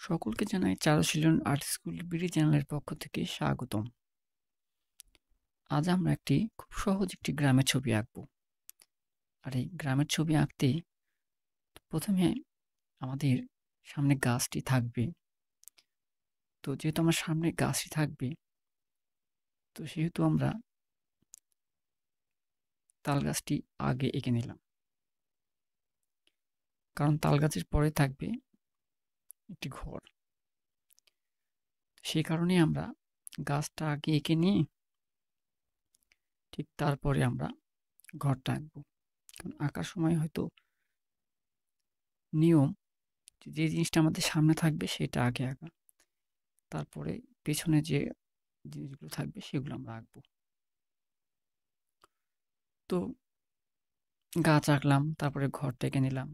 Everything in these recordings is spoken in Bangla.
সকলকে জানাই চারুশীলন আর্ট স্কুল বিডি চ্যানেলের পক্ষ থেকে স্বাগতম। আজ আমরা খুব সহজ একটি গ্রামের ছবি আঁকব। আর এই গ্রামের ছবি আঁকতে প্রথমে আমাদের সামনে গাছটি থাকবে। তো যেহেতু আমার সামনে গাছটি থাকবে, তো সেহেতু আমরা তাল গাছটি আগে এঁকে নিলাম, কারণ তাল গাছের পরে থাকবে একটি ঘর। সেই কারণে আমরা গাছটা আগে এঁকে নিয়ে ঠিক তারপরে আমরা ঘরটা আঁকবো। কারণ আঁকার সময় হয়তো নিয়ম যে জিনিসটা আমাদের সামনে থাকবে সেটা আগে আঁকা, তারপরে পেছনে যে জিনিসগুলো থাকবে সেগুলো আমরা আঁকবো। তো গাছ আঁকলাম, তারপরে ঘরটা এঁকে নিলাম।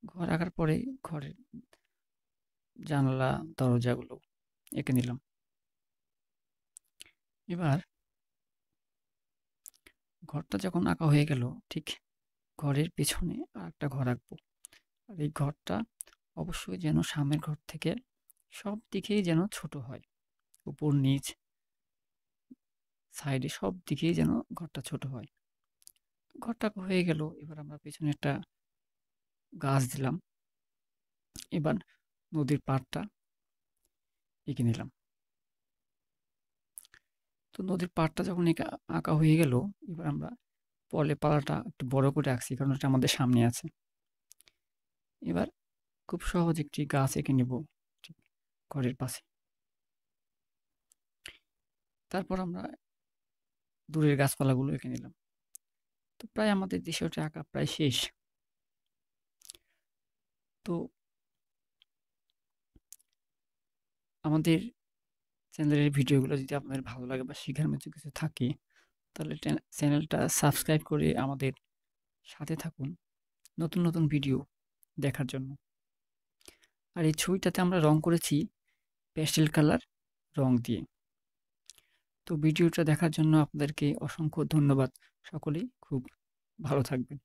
ঘর আঁকার পরে ঘরের জানলা দরজাগুলো এঁকে নিলাম। এবার ঘরটা যখন আঁকা হয়ে গেল, ঠিক ঘরের পেছনে আর একটা ঘর আঁকবো। আর এই ঘরটা অবশ্যই যেন সামনের ঘর থেকে সব দিকেই যেন ছোট হয়, উপর নিচ সাইডে সব দিকেই যেন ঘরটা ছোট হয়। ঘরটা হয়ে গেল, এবার আমরা পেছনে একটা গাছ দিলাম। এবার নদীর পাড়টা এঁকে নিলাম। তো নদীর পাড়টা যখন আঁকা হয়ে গেল, এবার আমরা পাড়াটা একটু বড় করে আঁকছি, কারণ এটা আমাদের সামনে আছে। এবার খুব সহজ একটি গাছ এঁকে নেব ঠিক ঘরের পাশে। তারপর আমরা দূরের গাছপালাগুলো এঁকে নিলাম। তো প্রায় আমাদের দৃশ্যটা আঁকা প্রায় শেষ। তো আমাদের চ্যানেলের ভিডিওগুলো যদি আপনাদের ভালো লাগে বা শেখার মতো কিছু থাকে, তাহলে চ্যানেলটা সাবস্ক্রাইব করে আমাদের সাথে থাকুন নতুন নতুন ভিডিও দেখার জন্য। আর এই ছবিটাতে আমরা রং করেছি প্যাস্টেল কালার রং দিয়ে। তো ভিডিওটা দেখার জন্য আপনাদেরকে অসংখ্য ধন্যবাদ। সকলেই খুব ভালো থাকবেন।